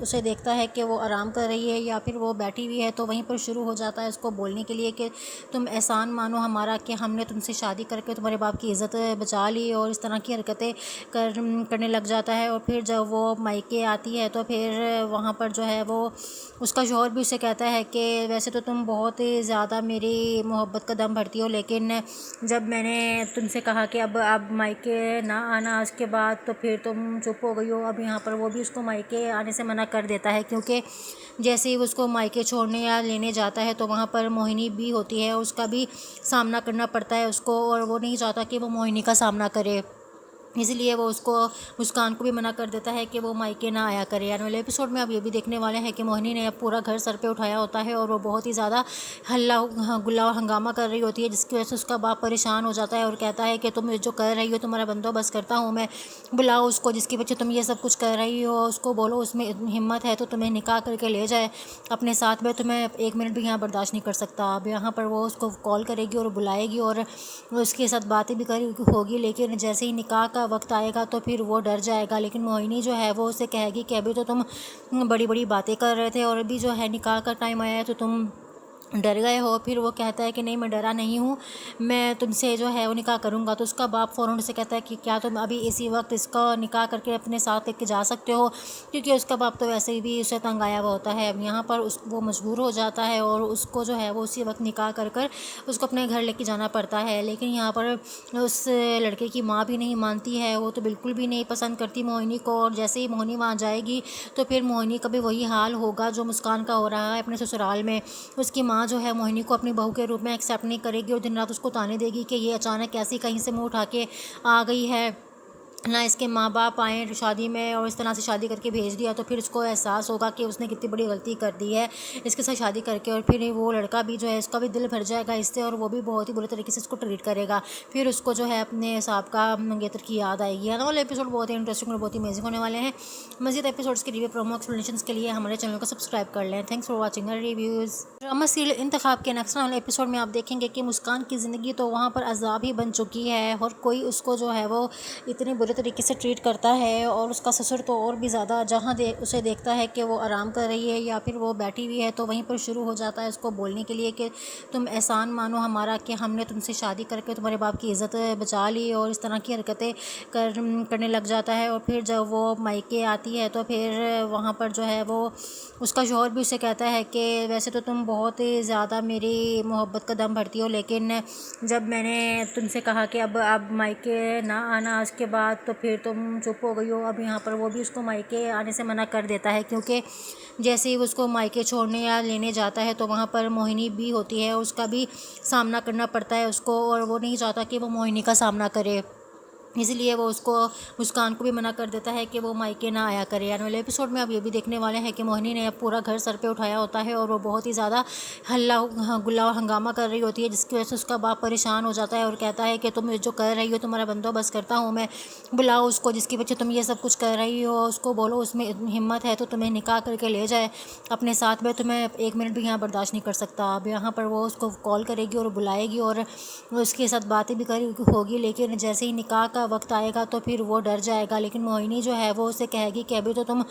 اسے دیکھتا ہے کہ وہ آرام کر رہی ہے یا پھر وہ بیٹھی ہوئی ہے تو وہیں پر شروع ہو جاتا ہے اس کو بولنے کے لیے کہ تم احسان مانو ہمارا کہ ہم نے تم سے شادی کر کے تمہارے باپ کی عزت بچا لی، اور اس طرح کی حرکتیں کرنے لگ جاتا ہے۔ اور پھر جب وہ مائکے آتی ہے تو پھر وہاں پر جو ہے وہ اس کا شوہر بھی اسے کہتا ہے کہ ویسے تو تم بہت ہی زیادہ میری محبت کا دم بھرتی ہو، لیکن جب میں نے تم سے کہا کہ اب مائکے نہ آنا اس کے بعد تو پھر تم چپ ہو گئی ہو۔ اب یہاں پر وہ بھی اس کو مائکے آنے سے منع کر دیتا ہے، کیونکہ جیسے ہی اس کو مائکے چھوڑنے یا لینے جاتا ہے تو وہاں پر موہنی بھی ہوتی ہے، اس کا بھی سامنا کرنا پڑتا ہے اس کو، اور وہ نہیں چاہتا کہ وہ موہنی کا سامنا کرے، اس لیے وہ اس کو مسکان کو بھی منع کر دیتا ہے کہ وہ مائکے نہ آیا کرے۔ آنے والے ایپیسوڈ میں آپ یہ بھی دیکھنے والے ہیں کہ موہنی نے اب پورا گھر سر پہ اٹھایا ہوتا ہے اور وہ بہت ہی زیادہ ہلہ گلا ہنگامہ کر رہی ہوتی ہے، جس کی وجہ سے اس کا باپ پریشان ہو جاتا ہے اور کہتا ہے کہ تم جو کر رہی ہو تمہارا بندوبست کرتا ہوں میں، بلاؤ اس کو جس کی وجہ تم یہ سب کچھ کر رہی ہو، اس کو بولو اس میں ہمت ہے تو تمہیں نکاح کر کے لے جائے اپنے ساتھ میں، تمہیں ایک منٹ بھی یہاں برداشت نہیں کر سکتا۔ اب یہاں پر وہ اس کو کال کرے گی اور بلائے گی اور اس کے ساتھ باتیں بھی ہوگی، لیکن جیسے ہی نکاح کا وقت آئے گا تو پھر وہ ڈر جائے گا، لیکن موہنی جو ہے وہ اسے کہے گی کہ ابھی تو تم بڑی بڑی باتیں کر رہے تھے اور ابھی جو ہے نکاح کا ٹائم آیا ہے تو تم ڈر گئے ہو۔ پھر وہ کہتا ہے کہ نہیں میں ڈرا نہیں ہوں، میں تم سے جو ہے وہ نکاح کروں گا۔ تو اس کا باپ فوراً سے کہتا ہے کہ کیا تم ابھی اسی وقت اس کا نکاح کر کے اپنے ساتھ لے کے جا سکتے ہو، کیونکہ اس کا باپ تو ویسے بھی اسے تنگ آیا ہوا ہوتا ہے۔ اب یہاں پر وہ مجبور ہو جاتا ہے اور اس کو جو ہے وہ اسی وقت نکاح کر اس کو اپنے گھر لے کے جانا پڑتا ہے، لیکن یہاں پر اس لڑکے کی ماں بھی نہیں مانتی ہے، وہ تو بالکل بھی نہیں پسند کرتی موہنی کو، اور جیسے ہی موہنی وہاں جائے گی تو پھر موہنی کا بھی وہی حال ہوگا جو مسکان کا ہو رہا ہے اپنے سسرال میں۔ اس کی ماں جو ہے موہنی کو اپنی بہو کے روپ میں ایکسیپٹ نہیں کرے گی اور دن رات اس کو تانے دے گی کہ یہ اچانک ایسی کہیں سے منہ اٹھا کے آ گئی ہے، نہ اس کے ماں باپ آئیں شادی میں اور اس طرح سے شادی کر کے بھیج دیا۔ تو پھر اس کو احساس ہوگا کہ اس نے کتنی بڑی غلطی کر دی ہے اس کے ساتھ شادی کر کے، اور پھر وہ لڑکا بھی جو ہے اس کا بھی دل بھر جائے گا اس سے اور وہ بھی بہت ہی برے طریقے سے اس کو ٹریٹ کرے گا۔ پھر اس کو جو ہے اپنے حساب کا منگیتر کی یاد آئے گی۔ آنے والے ایپیسوڈ بہت ہی انٹرسٹنگ اور بہت ہی امیزنگ ہونے والے ہیں۔ مزید ایپیسوڈس کے ریویو پرومو ایکسپلینیشنز کے لیے ہمارے چینل کو سبسکرائب کر لیں۔ Thanks for watching our reviews. Drama serial انتخاب کے نیکسٹ والے ایپیسوڈ میں آپ دیکھیں گے کہ مسکان کی زندگی تو وہاں پر عذاب ہی بن چکی ہے، اور کوئی اس کو جو ہے وہ اتنے برے طریقے سے ٹریٹ کرتا ہے، اور اس کا سسر تو اور بھی زیادہ جہاں اسے دیکھتا ہے کہ وہ آرام کر رہی ہے یا پھر وہ بیٹھی ہوئی ہے تو وہیں پر شروع ہو جاتا ہے اس کو بولنے کے لیے کہ تم احسان مانو ہمارا کہ ہم نے تم سے شادی کر کے تمہارے باپ کی عزت بچا لی، اور اس طرح کی حرکتیں کرنے لگ جاتا ہے۔ اور پھر جب وہ مائکے آتی ہے تو پھر وہاں پر جو ہے وہ اس کا شوہر بھی اسے کہتا ہے کہ ویسے تو تم بہت ہی زیادہ میری محبت کا دم بھرتی ہو، لیکن جب میں نے تم سے کہا کہ اب مائکے نہ آنا اس کے بعد تو پھر تم چپ ہو گئی ہو۔ اب یہاں پر وہ بھی اس کو مائکے آنے سے منع کر دیتا ہے، کیونکہ جیسے ہی اس کو مائکے چھوڑنے یا لینے جاتا ہے تو وہاں پر موہنی بھی ہوتی ہے، اس کا بھی سامنا کرنا پڑتا ہے اس کو، اور وہ نہیں چاہتا کہ وہ موہنی کا سامنا کرے، اس لیے وہ اس کو مسکان کو بھی منع کر دیتا ہے کہ وہ مائکے نہ آیا کرے۔ آنے والے ایپیسوڈ میں آپ یہ بھی دیکھنے والے ہیں کہ موہنی نے اب پورا گھر سر پہ اٹھایا ہوتا ہے اور وہ بہت ہی زیادہ ہلہ گلا ہنگامہ کر رہی ہوتی ہے، جس کی وجہ سے اس کا باپ پریشان ہو جاتا ہے اور کہتا ہے کہ تم جو کر رہی ہو تمہارا بندوبست کرتا ہوں میں، بلاؤ اس کو جس کی وجہ تم یہ سب کچھ کر رہی ہو، اس کو بولو اس میں ہمت ہے تو تمہیں نکاح کر کے لے جائے اپنے ساتھ میں، تمہیں ایک منٹ بھی یہاں برداشت نہیں کر سکتا۔ اب یہاں پر وہ اس کو کال کرے گی اور بلائے گی اور اس کے ساتھ باتیں بھی ہوگی، لیکن جیسے ہی نکاح کا وقت آئے گا تو پھر وہ ڈر جائے گا، لیکن موہنی جو ہے وہ اسے کہے گی کہ ابھی تو تم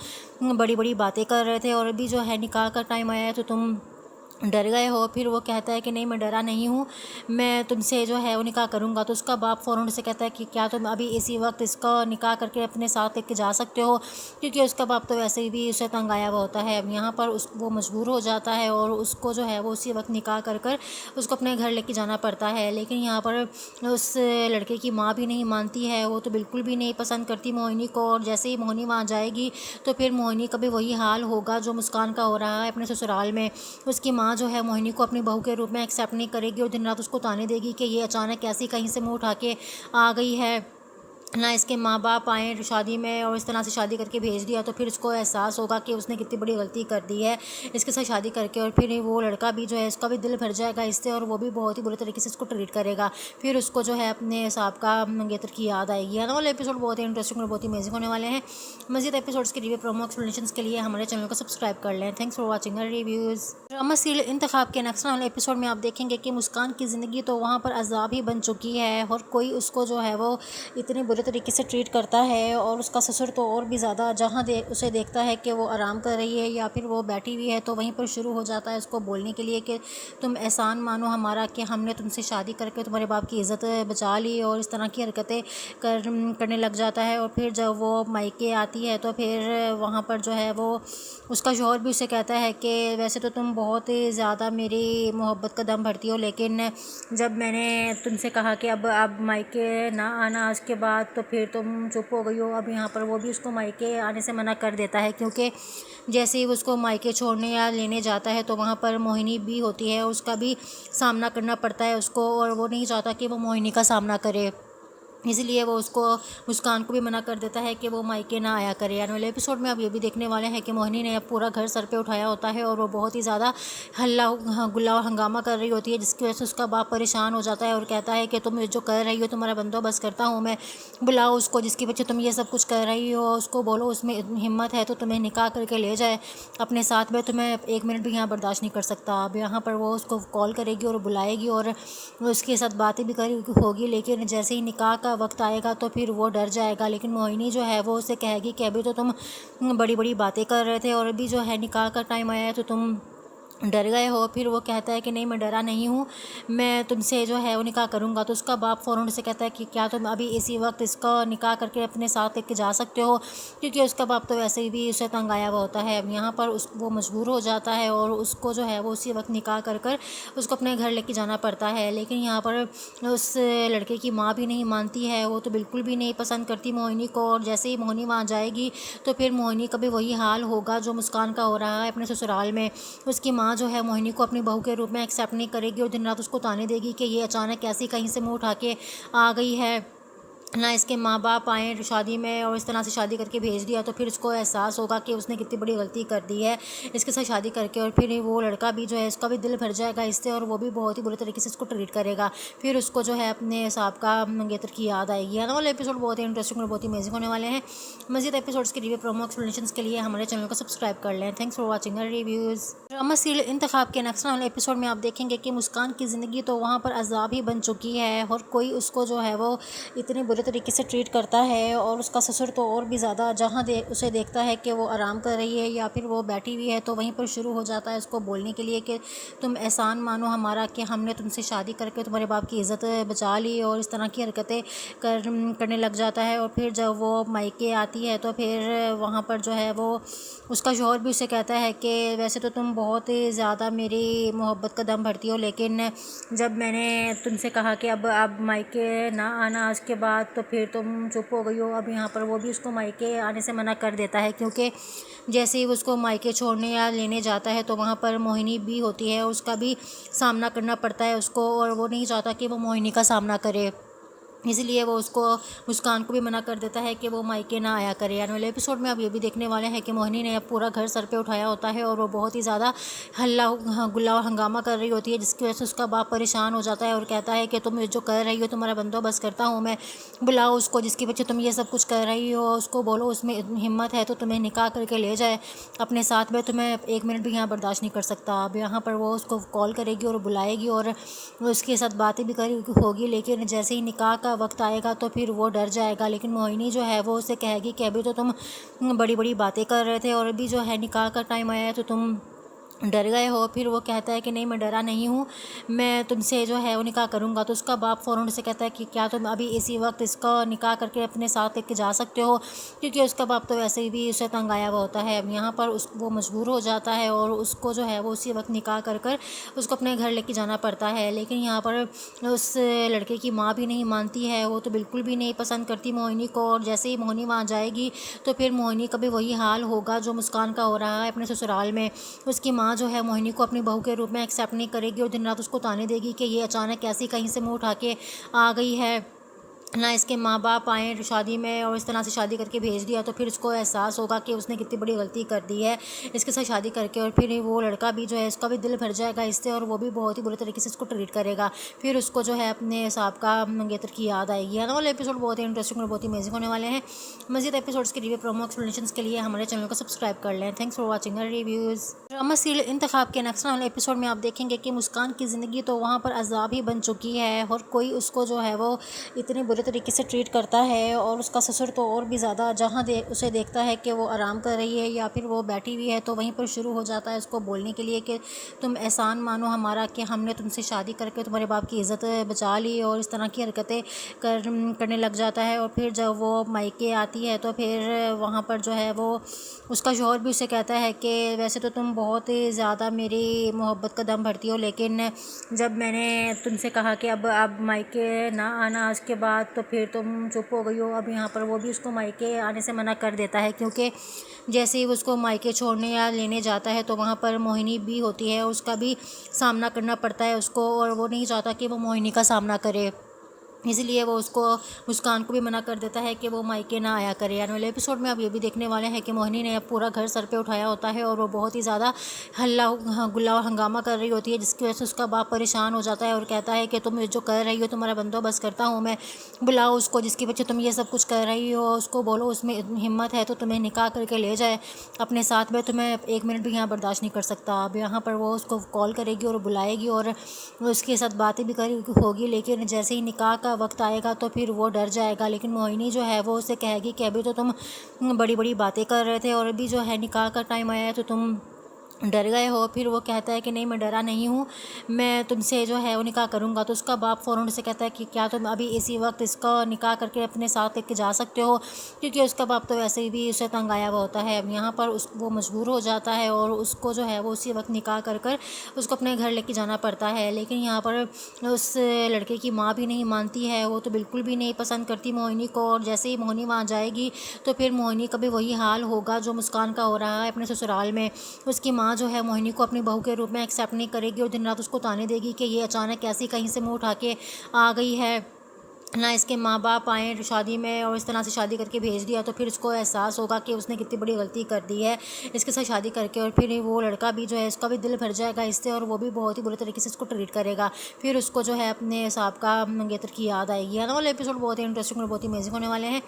بڑی بڑی باتیں کر رہے تھے اور ابھی جو ہے نکاح کا ٹائم آیا ہے تو تم ڈر گئے ہو۔ پھر وہ کہتا ہے کہ نہیں میں ڈرا نہیں ہوں، میں تم سے جو ہے وہ نکاح کروں گا۔ تو اس کا باپ فوراً سے کہتا ہے کہ کیا تم ابھی اسی وقت اس کا نکاح کر کے اپنے ساتھ لے کے جا سکتے ہو، کیونکہ اس کا باپ تو ویسے بھی اسے تنگ آیا ہوا ہوتا ہے۔ اب یہاں پر وہ مجبور ہو جاتا ہے اور اس کو جو ہے وہ اسی وقت نکاح کر اس کو اپنے گھر لے کے جانا پڑتا ہے، لیکن یہاں پر اس لڑکے کی ماں بھی نہیں مانتی ہے، وہ تو بالکل بھی نہیں پسند کرتی موہنی کو، اور جیسے ہی موہنی وہاں جائے گی تو پھر موہنی کا بھی وہی حال ہوگا جو مسکان کا ہو رہا ہے اپنے سسرال میں۔ اس کی ماں جو ہے موہنی کو اپنی بہو کے روپ میں ایکسیپٹ نہیں کرے گی اور دن رات اس کو تانے دے گی کہ یہ اچانک ایسی کہیں سے منہ اٹھا کے آ گئی ہے، نہ اس کے ماں باپ آئیں شادی میں اور اس طرح سے شادی کر کے بھیج دیا۔ تو پھر اس کو احساس ہوگا کہ اس نے کتنی بڑی غلطی کر دی ہے اس کے ساتھ شادی کر کے، اور پھر وہ لڑکا بھی جو ہے اس کا بھی دل بھر جائے گا اس سے اور وہ بھی بہت ہی برے طریقے سے اس کو ٹریٹ کرے گا۔ پھر اس کو جو ہے اپنے حساب کا منگیتر کی یاد آئے گی۔ آنے والے ایپیسوڈ بہت ہی انٹرسٹنگ اور بہت ہی امیزنگ ہونے والے ہیں۔ مزید ایپیسوڈس کے ریویو پرومو ایکسپلینیشنز کے لیے ہمارے چینل کو سبسکرائب کر لیں۔ Thanks for watching our reviews. Drama serial انتخاب کے نیکسٹ والے ایپیسوڈ میں آپ دیکھیں گے کہ مسکان کی زندگی تو وہاں پر عذاب ہی بن چکی ہے، اور کوئی اس کو جو ہے وہ اتنے برے طریقے سے ٹریٹ کرتا ہے، اور اس کا سسر تو اور بھی زیادہ جہاں اسے دیکھتا ہے کہ وہ آرام کر رہی ہے یا پھر وہ بیٹھی ہوئی ہے تو وہیں پر شروع ہو جاتا ہے اس کو بولنے کے لیے کہ تم احسان مانو ہمارا کہ ہم نے تم سے شادی کر کے تمہارے باپ کی عزت بچا لی، اور اس طرح کی حرکتیں کرنے لگ جاتا ہے۔ اور پھر جب وہ مائکے آتی ہے تو پھر وہاں پر جو ہے وہ اس کا شوہر بھی اسے کہتا ہے کہ ویسے تو تم بہت زیادہ میری محبت کا دم بھرتی ہو، لیکن جب میں نے تم سے کہا کہ اب مائکے نہ آنا آج کے بعد تو پھر تم چپ ہو گئی ہو۔ اب یہاں پر وہ بھی اس کو مائکے آنے سے منع کر دیتا ہے، کیونکہ جیسے ہی اس کو مائکے چھوڑنے یا لینے جاتا ہے تو وہاں پر موہنی بھی ہوتی ہے، اس کا بھی سامنا کرنا پڑتا ہے اس کو، اور وہ نہیں چاہتا کہ وہ موہنی کا سامنا کرے، اس لیے وہ اس کو مسکان کو بھی منع کر دیتا ہے کہ وہ مائکے نہ آیا کرے۔ آنے والے ایپیسوڈ میں اب یہ بھی دیکھنے والے ہیں کہ موہنی نے اب پورا گھر سر پہ اٹھایا ہوتا ہے اور وہ بہت ہی زیادہ ہلہ گلا ہنگامہ کر رہی ہوتی ہے، جس کی وجہ سے اس کا باپ پریشان ہو جاتا ہے اور کہتا ہے کہ تم جو کر رہی ہو تمہارا بندوبست کرتا ہوں میں، بلاؤ اس کو جس کی وجہ تم یہ سب کچھ کر رہی ہو، اس کو بولو اس میں ہمت ہے تو تمہیں نکاح کر کے لے جائے اپنے ساتھ میں، تمہیں ایک منٹ بھی یہاں برداشت نہیں کر سکتا۔ اب یہاں پر وہ اس کو کال کرے گی اور بلائے گی اور اس کے ساتھ باتیں بھی ہوگی، لیکن جیسے ہی نکاح کا وقت آئے گا تو پھر وہ ڈر جائے گا، لیکن موہنی جو ہے وہ اسے کہے گی کہ ابھی تو تم بڑی بڑی باتیں کر رہے تھے اور ابھی جو ہے نکاح کا ٹائم آیا ہے تو تم ڈر گئے ہو۔ پھر وہ کہتا ہے کہ نہیں میں ڈرا نہیں ہوں، میں تم سے جو ہے وہ نکاح کروں گا۔ تو اس کا باپ فوراً سے کہتا ہے کہ کیا تم ابھی اسی وقت اس کا نکاح کر کے اپنے ساتھ لے کے جا سکتے ہو، کیونکہ اس کا باپ تو ویسے بھی اسے تنگ آیا ہوا ہوتا ہے۔ اب یہاں پر وہ مجبور ہو جاتا ہے اور اس کو جو ہے وہ اسی وقت نکاح کر اس کو اپنے گھر لے کے جانا پڑتا ہے، لیکن یہاں پر اس لڑکے کی ماں بھی نہیں مانتی ہے، وہ تو بالکل بھی نہیں پسند کرتی موہنی کو، اور جیسے ہی موہنی وہاں جائے گی تو پھر موہنی کا بھی وہی حال ہوگا جو مسکان کا ہو رہا ہے اپنے سسرال میں۔ اس کی ماں جو ہے موہنی کو اپنی بہو کے روپ میں ایکسیپٹ نہیں کرے گی اور دن رات اس کو تانے دے گی کہ یہ اچانک ایسی کہیں سے منہ اٹھا کے آ گئی ہے، نہ اس کے ماں باپ آئیں شادی میں اور اس طرح سے شادی کر کے بھیج دیا۔ تو پھر اس کو احساس ہوگا کہ اس نے کتنی بڑی غلطی کر دی ہے اس کے ساتھ شادی کر کے، اور پھر وہ لڑکا بھی جو ہے اس کا بھی دل بھر جائے گا اس سے اور وہ بھی بہت ہی برے طریقے سے اس کو ٹریٹ کرے گا۔ پھر اس کو جو ہے اپنے سابقہ منگیتر کی یاد آئے گی۔ آنے والے ایپیسوڈ بہت ہی انٹرسٹنگ اور بہت ہی امیزنگ ہونے والے ہیں۔ مزید ایپیسوڈس کے ریویو پرومو ایکسپلینیشنز کے لیے ہمارے چینل کو سبسکرائب کر لیں۔ تھینکس فار واچنگ اور ریویوز۔ ڈرامہ سیریل انتخاب کے نیکسٹ والے ایپیسوڈ میں آپ دیکھیں گے کہ مسکان کی زندگی تو وہاں پر عذاب ہی بن چکی ہے، اور کوئی اس کو جو ہے وہ اتنے برے طریقے سے ٹریٹ کرتا ہے، اور اس کا سسر تو اور بھی زیادہ جہاں اسے دیکھتا ہے کہ وہ آرام کر رہی ہے یا پھر وہ بیٹھی ہوئی ہے تو وہیں پر شروع ہو جاتا ہے اس کو بولنے کے لیے کہ تم احسان مانو ہمارا کہ ہم نے تم سے شادی کر کے تمہارے باپ کی عزت بچا لی، اور اس طرح کی حرکتیں کرنے لگ جاتا ہے۔ اور پھر جب وہ مائکے آتی ہے تو پھر وہاں پر جو ہے وہ اس کا شوہر بھی اسے کہتا ہے کہ ویسے تو تم بہت زیادہ میری محبت کا دم بھرتی ہو، لیکن جب میں نے تم سے کہا کہ اب مائکے نہ آنا آج کے بعد تو پھر تم چپ ہو گئی ہو۔ اب یہاں پر وہ بھی اس کو مائکے آنے سے منع کر دیتا ہے، کیونکہ جیسے ہی اس کو مائکے چھوڑنے یا لینے جاتا ہے تو وہاں پر موہنی بھی ہوتی ہے، اس کا بھی سامنا کرنا پڑتا ہے اس کو، اور وہ نہیں چاہتا کہ وہ موہنی کا سامنا کرے، اس لیے وہ اس کو مسکان کو بھی منع کر دیتا ہے کہ وہ مائکے نہ آیا کرے۔ آنے والے ایپیسوڈ میں اب یہ بھی دیکھنے والے ہیں کہ موہنی نے اب پورا گھر سر پہ اٹھایا ہوتا ہے اور وہ بہت ہی زیادہ ہلہ گلا ہنگامہ کر رہی ہوتی ہے، جس کی وجہ سے اس کا باپ پریشان ہو جاتا ہے اور کہتا ہے کہ تم جو کر رہی ہو تمہارا بندوبست کرتا ہوں میں، بلاؤ اس کو جس کی وجہ تم یہ سب کچھ کر رہی ہو، اس کو بولو اس میں ہمت ہے تو تمہیں نکاح کر کے لے جائے اپنے ساتھ میں، تمہیں ایک منٹ بھی یہاں برداشت نہیں کر سکتا۔ اب یہاں پر وہ اس کو کال کرے گی اور بلائے گی اور اس کے ساتھ باتیں بھی ہوگی، لیکن جیسے ہی نکاح کا وقت آئے گا تو پھر وہ ڈر جائے گا، لیکن موہنی جو ہے وہ اسے کہے گی کہ ابھی تو تم بڑی بڑی باتیں کر رہے تھے اور ابھی جو ہے نکاح کا ٹائم آیا ہے تو تم ڈر گئے ہو۔ پھر وہ کہتا ہے کہ نہیں میں ڈرا نہیں ہوں، میں تم سے جو ہے وہ نکاح کروں گا۔ تو اس کا باپ فوراً سے کہتا ہے کہ کیا تم ابھی اسی وقت اس کا نکاح کر کے اپنے ساتھ لے کے جا سکتے ہو، کیونکہ اس کا باپ تو ویسے بھی اسے تنگ آیا ہوا ہوتا ہے۔ اب یہاں پر وہ مجبور ہو جاتا ہے اور اس کو جو ہے وہ اسی وقت نکاح کر اس کو اپنے گھر لے کے جانا پڑتا ہے، لیکن یہاں پر اس لڑکے کی ماں بھی نہیں مانتی ہے، وہ تو بالکل بھی نہیں پسند کرتی موہنی کو، اور جیسے ہی موہنی وہاں جائے گی تو پھر موہنی کا بھی وہی حال ہوگا جو مسکان کا ہو رہا ہے اپنے سسرال میں۔ اس کی ماں جو ہے موہنی کو اپنی بہو کے روپ میں ایکسیپٹ نہیں کرے گی اور دن رات اس کو تانے دے گی کہ یہ اچانک ایسی کہیں سے منہ اٹھا کے آ گئی ہے، نہ اس کے ماں باپ آئیں شادی میں اور اس طرح سے شادی کر کے بھیج دیا۔ تو پھر اس کو احساس ہوگا کہ اس نے کتنی بڑی غلطی کر دی ہے اس کے ساتھ شادی کر کے، اور پھر وہ لڑکا بھی جو ہے اس کا بھی دل بھر جائے گا اس سے اور وہ بھی بہت ہی برے طریقے سے اس کو ٹریٹ کرے گا۔ پھر اس کو جو ہے اپنے سابقہ منگیتر کی یاد آئے گی۔ آنے والے ایپیسوڈ بہت ہی انٹرسٹنگ اور بہت ہی امیزنگ ہونے والے ہیں۔ مزید ایپیسوڈس کے ریویو پرومو ایکسپلینیشنز کے لیے ہمارے چینل کو سبسکرائب کر لیں۔ تھینکس فار واچنگ اور ریویوز۔ ڈرامہ سیریل انتخاب کے نیکسٹ والے ایپیسوڈ میں آپ دیکھیں گے کہ مسکان کی زندگی تو وہاں پر عذاب ہی بن چکی ہے، اور کوئی اس کو جو ہے وہ اتنے برے طریقے سے ٹریٹ کرتا ہے، اور اس کا سسر تو اور بھی زیادہ، جہاں اسے دیکھتا ہے کہ وہ آرام کر رہی ہے یا پھر وہ بیٹھی ہوئی ہے تو وہیں پر شروع ہو جاتا ہے اس کو بولنے کے لیے کہ تم احسان مانو ہمارا کہ ہم نے تم سے شادی کر کے تمہارے باپ کی عزت بچا لی، اور اس طرح کی حرکتیں کرنے لگ جاتا ہے۔ اور پھر جب وہ مائکے آتی ہے تو پھر وہاں پر جو ہے وہ اس کا شوہر بھی اسے کہتا ہے کہ ویسے تو تم بہت ہی زیادہ میری محبت کا دم بھرتی ہو، لیکن جب میں نے تم سے کہا کہ اب مائکے نہ آنا اس کے بعد تو پھر تم چپ ہو گئی ہو۔ اب یہاں پر وہ بھی اس کو مائکے آنے سے منع کر دیتا ہے، کیونکہ جیسے ہی وہ اس کو مائکے چھوڑنے یا لینے جاتا ہے تو وہاں پر موہنی بھی ہوتی ہے، اس کا بھی سامنا کرنا پڑتا ہے اس کو، اور وہ نہیں چاہتا کہ وہ موہنی کا سامنا کرے، اس لیے وہ اس کو مسکان کو بھی منع کر دیتا ہے کہ وہ مائکے نہ آیا کرے۔ آنے والے ایپیسوڈ میں آپ یہ بھی دیکھنے والے ہیں کہ موہنی نے اب پورا گھر سر پہ اٹھایا ہوتا ہے اور وہ بہت ہی زیادہ ہلہ گلا ہنگامہ کر رہی ہوتی ہے، جس کی وجہ سے اس کا باپ پریشان ہو جاتا ہے اور کہتا ہے کہ تم جو کر رہی ہو تمہارا بندوبست کرتا ہوں میں، بلاؤ اس کو جس کی وجہ تم یہ سب کچھ کر رہی ہو، اس کو بولو اس میں ہمت ہے تو تمہیں نکاح کر کے لے جائے اپنے ساتھ میں، تمہیں ایک منٹ بھی یہاں برداشت نہیں کر سکتا۔ اب یہاں پر وہ اس کو کال کرے گی اور بلائے گی اور اس کے ساتھ باتیں بھی ہوگی، لیکن جیسے ہی نکاح کا وقت آئے گا تو پھر وہ ڈر جائے گا، لیکن موہنی جو ہے وہ اسے کہے گی کہ ابھی تو تم بڑی بڑی باتیں کر رہے تھے اور ابھی جو ہے نکاح کا ٹائم آیا ہے تو تم ڈر گئے ہو۔ پھر وہ کہتا ہے کہ نہیں میں ڈرا نہیں ہوں، میں تم سے جو ہے وہ نکاح کروں گا، تو اس کا باپ فوراً سے کہتا ہے کہ کیا تم ابھی اسی وقت اس کا نکاح کر کے اپنے ساتھ لے کے جا سکتے ہو، کیونکہ اس کا باپ تو ویسے بھی اسے تنگ آیا ہوا ہوتا ہے۔ اب یہاں پر وہ مجبور ہو جاتا ہے اور اس کو جو ہے وہ اسی وقت نکاح کر اس کو اپنے گھر لے کے جانا پڑتا ہے، لیکن یہاں پر اس لڑکے کی ماں بھی نہیں مانتی ہے، وہ تو بالکل بھی نہیں پسند کرتی موہنی کو، اور جیسے ہی موہنی وہاں جائے گی تو پھر موہنی کا بھی وہی حال ہوگا جو مسکان کا ہو رہا ہے اپنے سسرال میں۔ اس کی ماں جو ہے موہنی کو اپنی بہو کے روپ میں ایکسیپٹ نہیں کرے گی اور دن رات اس کو تانے دے گی کہ یہ اچانک ایسی کہیں سے منہ اٹھا کے آ گئی ہے، نہ اس کے ماں باپ آئیں شادی میں اور اس طرح سے شادی کر کے بھیج دیا، تو پھر اس کو احساس ہوگا کہ اس نے کتنی بڑی غلطی کر دی ہے اس کے ساتھ شادی کر کے، اور پھر وہ لڑکا بھی جو ہے اس کا بھی دل بھر جائے گا اس سے اور وہ بھی بہت ہی برے طریقے سے اس کو ٹریٹ کرے گا، پھر اس کو جو ہے اپنے سابقہ منگیتر کی یاد آئے گی۔ آنے والے ایپیسوڈ بہت ہی انٹرسٹنگ اور بہت ہی امیزنگ ہونے والے ہیں۔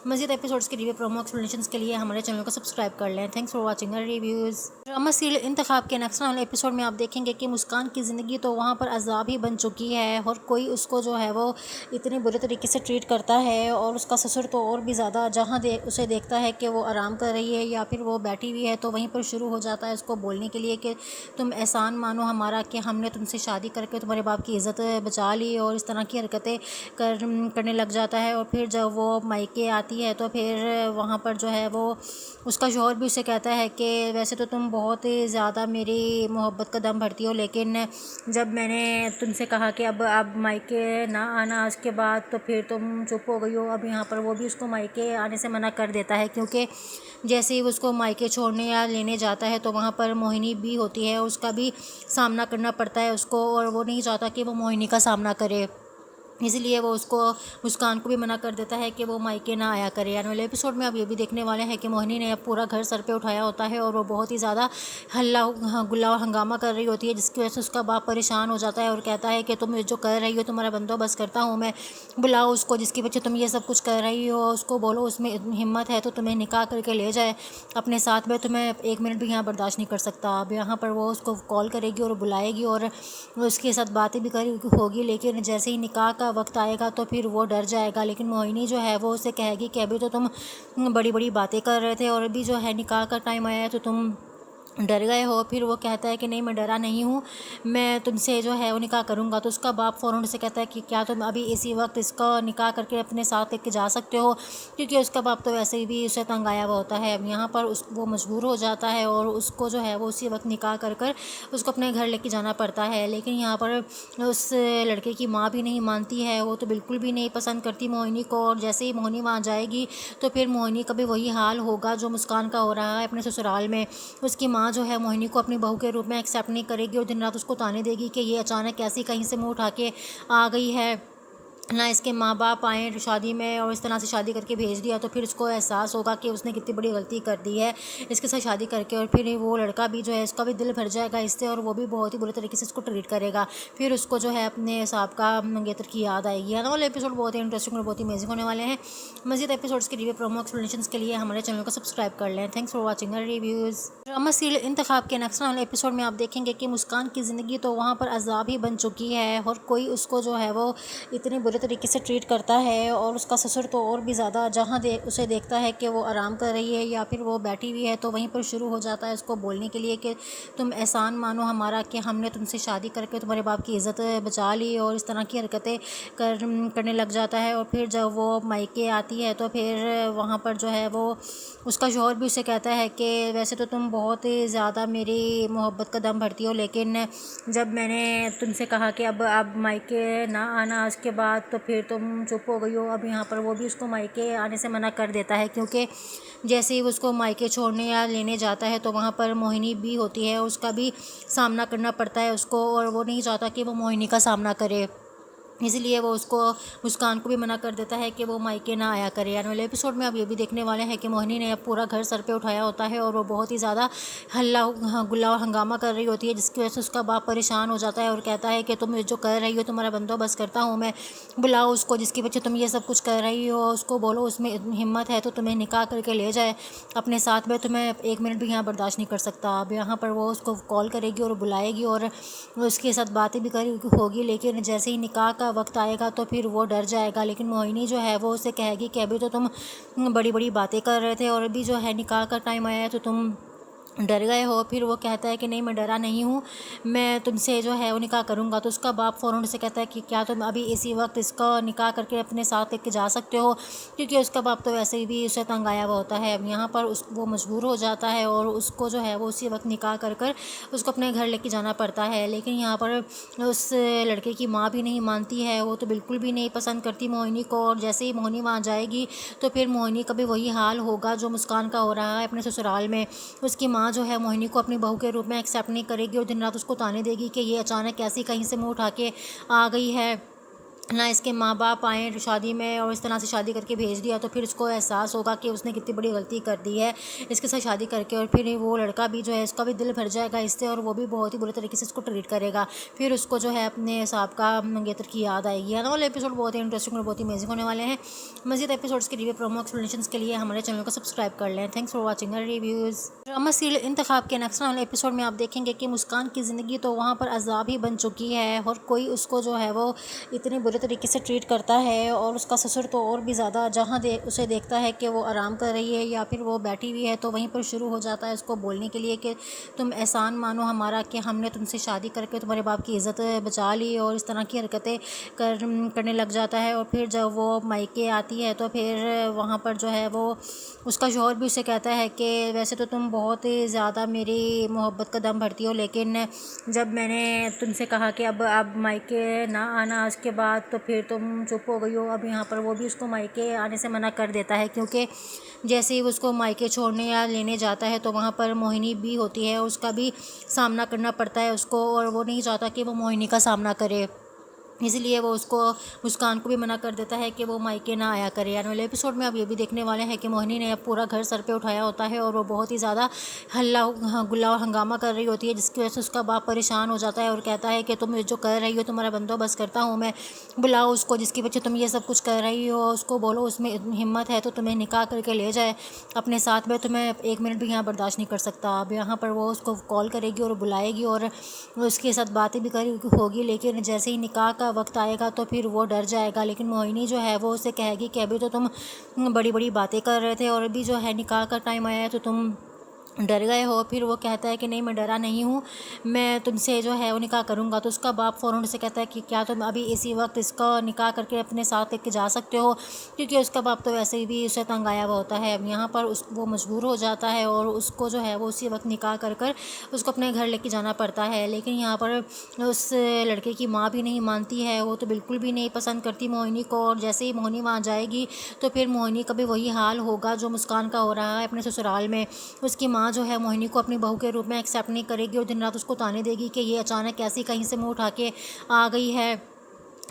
مزید ایپیسوڈس کے ریویو پرومو ایکسپلینیشنز کے لیے ہمارے چینل کو سبسکرائب کر لیں۔ تھینکس فار واچنگ اور ریویوز۔ ڈرامہ سیریل انتخاب کے نیکسٹ والے ایپیسوڈ میں آپ دیکھیں گے کہ مسکان کی زندگی تو وہاں پر عذاب ہی بن چکی ہے، اور کوئی اس کو جو ہے وہ اتنے برے طریقے سے ٹریٹ کرتا ہے، اور اس کا سسر تو اور بھی زیادہ، جہاں اسے دیکھتا ہے کہ وہ آرام کر رہی ہے یا پھر وہ بیٹھی ہوئی ہے تو وہیں پر شروع ہو جاتا ہے اس کو بولنے کے لیے کہ تم احسان مانو ہمارا کہ ہم نے تم سے شادی کر کے تمہارے باپ کی عزت بچا لی، اور اس طرح کی حرکتیں کرنے لگ جاتا ہے۔ اور پھر جب وہ مائکے آتی ہے تو پھر وہاں پر جو ہے وہ اس کا شوہر بھی اسے کہتا ہے کہ ویسے تو تم بہت ہی زیادہ میری محبت کا دم بھرتی ہو، لیکن جب میں نے تم سے کہا کہ اب مائکے نہ آنا اس کے بعد تو پھر تم چپ ہو گئی ہو۔ اب یہاں پر وہ بھی اس کو مائکے آنے سے منع کر دیتا ہے، کیونکہ جیسے ہی وہ اس کو مائکے چھوڑنے یا لینے جاتا ہے تو وہاں پر موہنی بھی ہوتی ہے، اس کا بھی سامنا کرنا پڑتا ہے اس کو، اور وہ نہیں چاہتا کہ وہ موہنی کا سامنا کرے، اس لیے وہ اس کو مسکان کو بھی منع کر دیتا ہے کہ وہ مائکے نہ آیا کرے۔ آنے والے ایپیسوڈ میں آپ یہ بھی دیکھنے والے ہیں کہ موہنی نے اب پورا گھر سر پہ اٹھایا ہوتا ہے اور وہ بہت ہی زیادہ ہلہ گلا ہنگامہ کر رہی ہوتی ہے، جس کی وجہ سے اس کا باپ پریشان ہو جاتا ہے اور کہتا ہے کہ تم جو کر رہی ہو تمہارا بندوبست کرتا ہوں میں، بلاؤ اس کو جس کی وجہ تم یہ سب کچھ کر رہی ہو، اس کو بولو اس میں ہمت ہے تو تمہیں نکاح کر کے لے جائے اپنے ساتھ میں، تمہیں ایک منٹ بھی یہاں برداشت نہیں کر سکتا۔ اب یہاں پر وہ اس کو کال کرے گی اور بلائے گی اور اس کے ساتھ باتیں بھی ہوگی، لیکن جیسے ہی نکاح کا وقت آئے گا تو پھر وہ ڈر جائے گا، لیکن موہنی جو ہے وہ اسے کہے گی کہ ابھی تو تم بڑی بڑی باتیں کر رہے تھے اور ابھی جو ہے نکاح کا ٹائم آیا ہے تو تم ڈر گئے ہو۔ پھر وہ کہتا ہے کہ نہیں میں ڈرا نہیں ہوں، میں تم سے جو ہے وہ نکاح کروں گا، تو اس کا باپ فوراً سے کہتا ہے کہ کیا تم ابھی اسی وقت اس کا نکاح کر کے اپنے ساتھ لے کے جا سکتے ہو، کیونکہ اس کا باپ تو ویسے بھی اسے تنگ آیا ہوا ہوتا ہے۔ اب یہاں پر وہ مجبور ہو جاتا ہے اور اس کو جو ہے وہ اسی وقت نکاح کر اس کو اپنے گھر لے کے جانا پڑتا ہے، لیکن یہاں پر اس لڑکے کی ماں بھی نہیں مانتی ہے، وہ تو بالکل بھی نہیں پسند کرتی موہنی کو، اور جیسے ہی موہنی وہاں جائے گی تو پھر موہنی کا بھی وہی حال ہوگا جو مسکان کا ہو رہا ہے اپنے سسرال میں۔ اس کی ماں جو ہے موہنی کو اپنی بہو کے روپ میں ایکسیپٹ نہیں کرے گی اور دن رات اس کو تانے دے گی کہ یہ اچانک ایسی کہیں سے منہ اٹھا کے آ گئی ہے، نہ اس کے ماں باپ آئیں شادی میں اور اس طرح سے شادی کر کے بھیج دیا، تو پھر اس کو احساس ہوگا کہ اس نے کتنی بڑی غلطی کر دی ہے اس کے ساتھ شادی کر کے، اور پھر وہ لڑکا بھی جو ہے اس کا بھی دل بھر جائے گا اس سے اور وہ بھی بہت ہی برے طریقے سے اس کو ٹریٹ کرے گا، پھر اس کو جو ہے اپنے سابقہ منگیتر کی یاد آئے گی۔ آنے والے ایپیسوڈ بہت ہی انٹرسٹنگ اور بہت ہی امیزنگ ہونے والے ہیں۔ مزید ایپیسوڈس کے ریویو پرومو ایکسپلینیشنز کے لیے ہمارے چینل کو سبسکرائب کر لیں۔ تھینکس فار واچنگ اور ریویوز۔ ڈرامہ سیریل انتخاب کے نیکسٹ والے ایپیسوڈ میں آپ دیکھیں گے کہ مسکان کی زندگی تو وہاں پر عذاب ہی بن چکی ہے، اور کوئی اس کو جو ہے وہ اتنے برے طریقے سے ٹریٹ کرتا ہے، اور اس کا سسر تو اور بھی زیادہ جہاں اسے دیکھتا ہے کہ وہ آرام کر رہی ہے یا پھر وہ بیٹھی ہوئی ہے تو وہیں پر شروع ہو جاتا ہے اس کو بولنے کے لیے کہ تم احسان مانو ہمارا کہ ہم نے تم سے شادی کر کے تمہارے باپ کی عزت بچا لی، اور اس طرح کی حرکتیں کرنے لگ جاتا ہے۔ اور پھر جب وہ مائکے آتی ہے تو پھر وہاں پر جو ہے وہ اس کا شوہر بھی اسے کہتا ہے کہ ویسے تو تم بہت ہی زیادہ میری محبت کا دم بھرتی ہو، لیکن جب میں نے تم سے کہا کہ اب مائکے نہ آنا اس کے بعد تو پھر تم چپ ہو گئی ہو۔ اب یہاں پر وہ بھی اس کو مائکے آنے سے منع کر دیتا ہے، کیونکہ جیسے ہی اس کو مائکے چھوڑنے یا لینے جاتا ہے تو وہاں پر موہنی بھی ہوتی ہے، اس کا بھی سامنا کرنا پڑتا ہے اس کو، اور وہ نہیں چاہتا کہ وہ موہنی کا سامنا کرے، اس لیے وہ اس کو مسکان کو بھی منع کر دیتا ہے کہ وہ مائکے نہ آیا کرے۔ آنے والے ایپیسوڈ میں اب یہ بھی دیکھنے والے ہیں کہ موہنی نے اب پورا گھر سر پہ اٹھایا ہوتا ہے اور وہ بہت ہی زیادہ ہلہ گلا ہنگامہ کر رہی ہوتی ہے، جس کی وجہ سے اس کا باپ پریشان ہو جاتا ہے اور کہتا ہے کہ تم جو کر رہی ہو تمہارا بندوبست کرتا ہوں میں، بلاؤ اس کو جس کی وجہ تم یہ سب کچھ کر رہی ہو، اس کو بولو اس میں ہمت ہے تو تمہیں نکاح کر کے لے جائے اپنے ساتھ میں، تمہیں ایک منٹ بھی یہاں برداشت نہیں کر سکتا۔ اب یہاں پر وہ اس کو کال کرے گی اور بلائے گی اور اس کے ساتھ باتیں بھی ہوگی، لیکن جیسے ہی نکاح کا وقت آئے گا تو پھر وہ ڈر جائے گا، لیکن موہنی جو ہے وہ اسے کہے گی کہ ابھی تو تم بڑی بڑی باتیں کر رہے تھے اور ابھی جو ہے نکاح کا ٹائم آیا ہے تو تم ڈر گئے ہو۔ پھر وہ کہتا ہے کہ نہیں میں ڈرا نہیں ہوں، میں تم سے جو ہے وہ نکاح کروں گا، تو اس کا باپ فوراً سے کہتا ہے کہ کیا تم ابھی اسی وقت اس کا نکاح کر کے اپنے ساتھ لے کے جا سکتے ہو، کیونکہ اس کا باپ تو ویسے بھی اسے تنگ آیا ہوا ہوتا ہے۔ اب یہاں پر وہ مجبور ہو جاتا ہے اور اس کو جو ہے وہ اسی وقت نکاح کر اس کو اپنے گھر لے کے جانا پڑتا ہے، لیکن یہاں پر اس لڑکے کی ماں بھی نہیں مانتی ہے، وہ تو بالکل بھی نہیں پسند کرتی موہنی کو، اور جیسے ہی موہنی وہاں جائے گی تو پھر موہنی کا بھی وہی حال ہوگا جو مسکان کا ہو رہا ہے اپنے سسرال میں۔ اس کی ماں جو ہے موہنی کو اپنی بہو کے روپ میں ایکسیپٹ نہیں کرے گی اور دن رات اس کو تانے دے گی کہ یہ اچانک کیسی کہیں سے منہ اٹھا کے آ گئی ہے، نہ اس کے ماں باپ آئیں شادی میں اور اس طرح سے شادی کر کے بھیج دیا، تو پھر اس کو احساس ہوگا کہ اس نے کتنی بڑی غلطی کر دی ہے اس کے ساتھ شادی کر کے، اور پھر وہ لڑکا بھی جو ہے اس کا بھی دل بھر جائے گا اس سے اور وہ بھی بہت ہی برے طریقے سے اس کو ٹریٹ کرے گا، پھر اس کو جو ہے اپنے سابقہ منگیتر کی یاد آئے گی۔ آنے والے ایپیسوڈ بہت ہی انٹرسٹنگ اور بہت ہی امیزنگ ہونے والے ہیں۔ مزید ایپیسوڈس کے لیے پرومو ایکسپلینیشنز کے لیے ہمارے چینل کو سبسکرائب کر لیں۔ Thanks for watching our reviews. Drama serial انتخاب کے نیکسٹ والے ایپیسوڈ میں آپ دیکھیں گے کہ مسکان کی زندگی تو وہاں پر عذاب ہی بن چکی ہے، اور کوئی اس کو جو ہے وہ اتنے برے طریقے سے ٹریٹ کرتا ہے، اور اس کا سسر تو اور بھی زیادہ جہاں اسے دیکھتا ہے کہ وہ آرام کر رہی ہے یا پھر وہ بیٹھی ہوئی ہے تو وہیں پر شروع ہو جاتا ہے اس کو بولنے کے لیے کہ تم احسان مانو ہمارا کہ ہم نے تم سے شادی کر کے تمہارے باپ کی عزت بچا لی، اور اس طرح کی حرکتیں کرنے لگ جاتا ہے۔ اور پھر جب وہ مائکے آتی ہے تو پھر وہاں پر جو ہے وہ اس کا شوہر بھی اسے کہتا ہے کہ ویسے تو تم بہت ہی زیادہ میری محبت کا دم بھرتی ہو، لیکن جب میں نے تم سے کہا کہ اب مائکے نہ آنا اس کے بعد تو پھر تم چپ ہو گئی ہو۔ اب یہاں پر وہ بھی اس کو مائکے آنے سے منع کر دیتا ہے، کیونکہ جیسے ہی اس کو مائکے چھوڑنے یا لینے جاتا ہے تو وہاں پر موہنی بھی ہوتی ہے، اس کا بھی سامنا کرنا پڑتا ہے اس کو، اور وہ نہیں چاہتا کہ وہ موہنی کا سامنا کرے، اس لیے وہ اس کو مسکان کو بھی منع کر دیتا ہے کہ وہ مائکے نہ آیا کرے۔ آنے والے ایپیسوڈ میں اب یہ بھی دیکھنے والے ہیں کہ موہنی نے اب پورا گھر سر پہ اٹھایا ہوتا ہے اور وہ بہت ہی زیادہ ہلہ گلا ہنگامہ کر رہی ہوتی ہے، جس کی وجہ سے اس کا باپ پریشان ہو جاتا ہے اور کہتا ہے کہ تم جو کر رہی ہو تمہارا بندوبست کرتا ہوں میں، بلاؤ اس کو جس کی وجہ تم یہ سب کچھ کر رہی ہو، اس کو بولو اس میں ہمت ہے تو تمہیں نکاح کر کے لے جائے اپنے ساتھ میں، تمہیں ایک منٹ بھی یہاں برداشت نہیں کر سکتا۔ اب یہاں پر وہ اس کو کال کرے گی اور بلائے گی اور اس کے ساتھ باتیں بھی ہوگی، لیکن جیسے ہی نکاح کا وقت آئے گا تو پھر وہ ڈر جائے گا، لیکن موہنی جو ہے وہ اسے کہے گی کہ ابھی تو تم بڑی بڑی باتیں کر رہے تھے اور ابھی جو ہے نکاح کا ٹائم آیا ہے تو تم ڈر گئے ہو۔ پھر وہ کہتا ہے کہ نہیں میں ڈرا نہیں ہوں، میں تم سے جو ہے وہ نکاح کروں گا، تو اس کا باپ فوراً سے کہتا ہے کہ کیا تم ابھی اسی وقت اس کا نکاح کر کے اپنے ساتھ لے کے جا سکتے ہو، کیونکہ اس کا باپ تو ویسے بھی اسے تنگ آیا ہوا ہوتا ہے۔ اب یہاں پر وہ مجبور ہو جاتا ہے اور اس کو جو ہے وہ اسی وقت نکاح کر اس کو اپنے گھر لے کے جانا پڑتا ہے، لیکن یہاں پر اس لڑکے کی ماں بھی نہیں مانتی ہے، وہ تو بالکل بھی نہیں پسند کرتی موہنی کو، اور جیسے ہی موہنی وہاں جائے گی تو پھر موہنی کا بھی وہی حال ہوگا جو مسکان کا ہو رہا ہے اپنے سسرال میں۔ اس کی ماں جو ہے موہنی کو اپنی بہو کے روپ میں ایکسیپٹ نہیں کرے گی اور دن رات اس کو تانے دے گی کہ یہ اچانک کیسی کہیں سے منہ اٹھا کے آ گئی ہے،